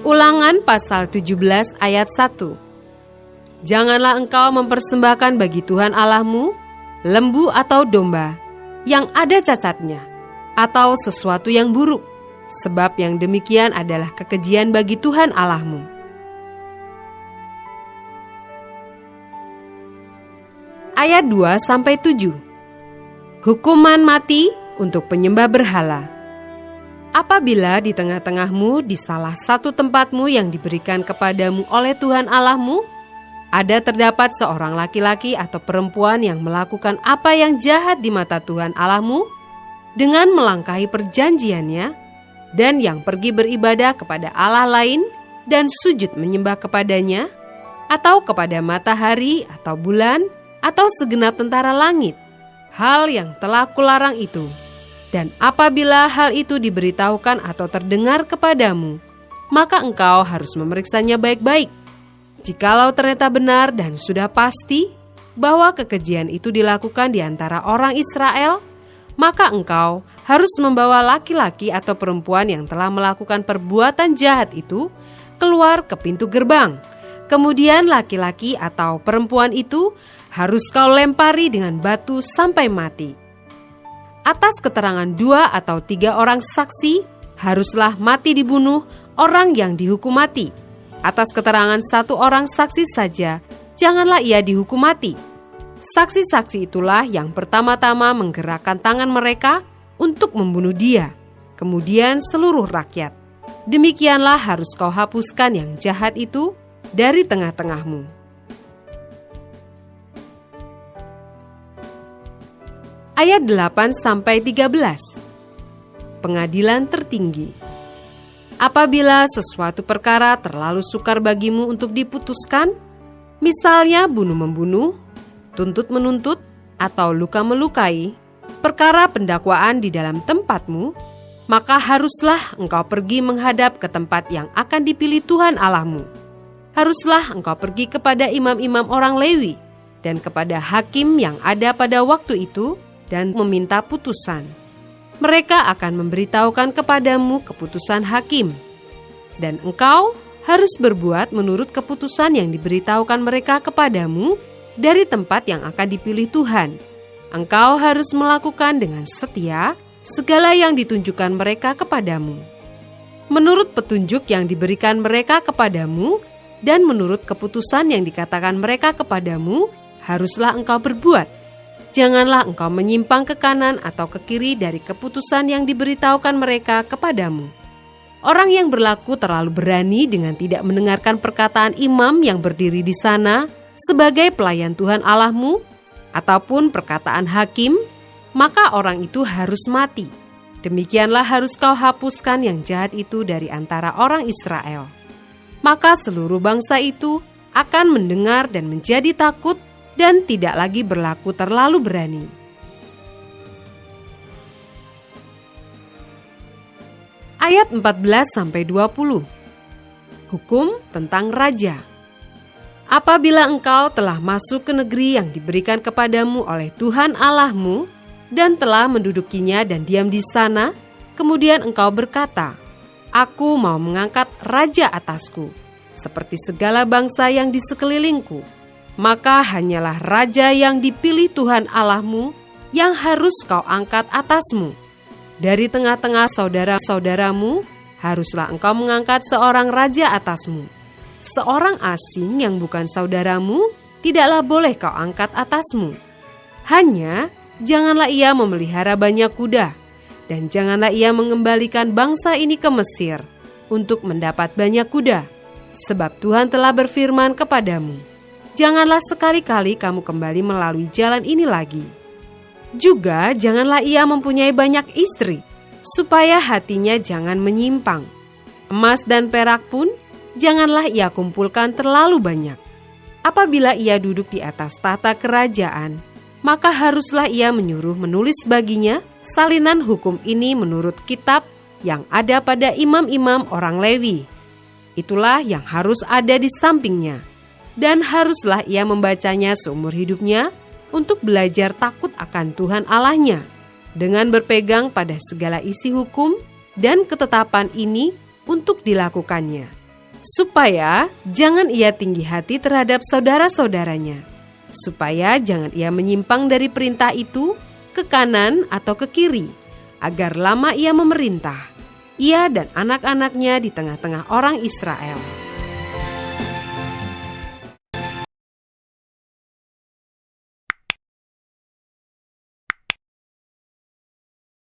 Ulangan pasal 17 ayat 1. Janganlah engkau mempersembahkan bagi Tuhan Allahmu lembu atau domba yang ada cacatnya, atau sesuatu yang buruk, sebab yang demikian adalah kekejian bagi Tuhan Allahmu. Ayat 2-7. Hukuman mati untuk penyembah berhala. Apabila di tengah-tengahmu di salah satu tempatmu yang diberikan kepadamu oleh Tuhan Allahmu, ada terdapat seorang laki-laki atau perempuan yang melakukan apa yang jahat di mata Tuhan Allahmu dengan melangkahi perjanjiannya, dan yang pergi beribadah kepada Allah lain dan sujud menyembah kepadanya, atau kepada matahari atau bulan atau segenap tentara langit, hal yang telah kularang itu. Dan apabila hal itu diberitahukan atau terdengar kepadamu, maka engkau harus memeriksanya baik-baik. Jikalau ternyata benar dan sudah pasti bahwa kekejian itu dilakukan di antara orang Israel, maka engkau harus membawa laki-laki atau perempuan yang telah melakukan perbuatan jahat itu keluar ke pintu gerbang. Kemudian laki-laki atau perempuan itu harus kau lempari dengan batu sampai mati. Atas keterangan 2 atau 3 orang saksi, haruslah mati dibunuh orang yang dihukum mati. Atas keterangan 1 orang saksi saja, janganlah ia dihukum mati. Saksi-saksi itulah yang pertama-tama menggerakkan tangan mereka untuk membunuh dia, kemudian seluruh rakyat. Demikianlah harus kau hapuskan yang jahat itu dari tengah-tengahmu. Ayat 8-13. Pengadilan tertinggi. Apabila sesuatu perkara terlalu sukar bagimu untuk diputuskan, misalnya bunuh-membunuh, tuntut-menuntut, atau luka-melukai, perkara pendakwaan di dalam tempatmu, maka haruslah engkau pergi menghadap ke tempat yang akan dipilih Tuhan Allahmu. Haruslah engkau pergi kepada imam-imam orang Lewi dan kepada hakim yang ada pada waktu itu, dan meminta putusan. Mereka akan memberitahukan kepadamu keputusan hakim, dan engkau harus berbuat menurut keputusan yang diberitahukan mereka kepadamu dari tempat yang akan dipilih Tuhan. Engkau harus melakukan dengan setia segala yang ditunjukkan mereka kepadamu. Menurut petunjuk yang diberikan mereka kepadamu, dan menurut keputusan yang dikatakan mereka kepadamu, haruslah engkau berbuat. Janganlah engkau menyimpang ke kanan atau ke kiri dari keputusan yang diberitahukan mereka kepadamu. Orang yang berlaku terlalu berani dengan tidak mendengarkan perkataan imam yang berdiri di sana sebagai pelayan Tuhan Allahmu, ataupun perkataan hakim, maka orang itu harus mati. Demikianlah harus kau hapuskan yang jahat itu dari antara orang Israel. Maka seluruh bangsa itu akan mendengar dan menjadi takut, dan tidak lagi berlaku terlalu berani. Ayat 14-20. Hukum tentang raja. Apabila engkau telah masuk ke negeri yang diberikan kepadamu oleh Tuhan Allahmu, dan telah mendudukinya dan diam di sana, kemudian engkau berkata, Aku mau mengangkat raja atasku, seperti segala bangsa yang di sekelilingku. Maka hanyalah raja yang dipilih Tuhan Allahmu yang harus kau angkat atasmu. Dari tengah-tengah saudara-saudaramu, haruslah engkau mengangkat seorang raja atasmu. Seorang asing yang bukan saudaramu, tidaklah boleh kau angkat atasmu. Hanya, janganlah ia memelihara banyak kuda, dan janganlah ia mengembalikan bangsa ini ke Mesir untuk mendapat banyak kuda, sebab Tuhan telah berfirman kepadamu, janganlah sekali-kali kamu kembali melalui jalan ini lagi. Juga janganlah ia mempunyai banyak istri, supaya hatinya jangan menyimpang. Emas dan perak pun janganlah ia kumpulkan terlalu banyak. Apabila ia duduk di atas tahta kerajaan, maka haruslah ia menyuruh menulis baginya salinan hukum ini menurut kitab yang ada pada imam-imam orang Lewi. Itulah yang harus ada di sampingnya. Dan haruslah ia membacanya seumur hidupnya untuk belajar takut akan Tuhan Allahnya, dengan berpegang pada segala isi hukum dan ketetapan ini untuk dilakukannya. supaya jangan ia tinggi hati terhadap saudara-saudaranya, supaya jangan ia menyimpang dari perintah itu ke kanan atau ke kiri, agar lama ia memerintah, ia dan anak-anaknya di tengah-tengah orang Israel.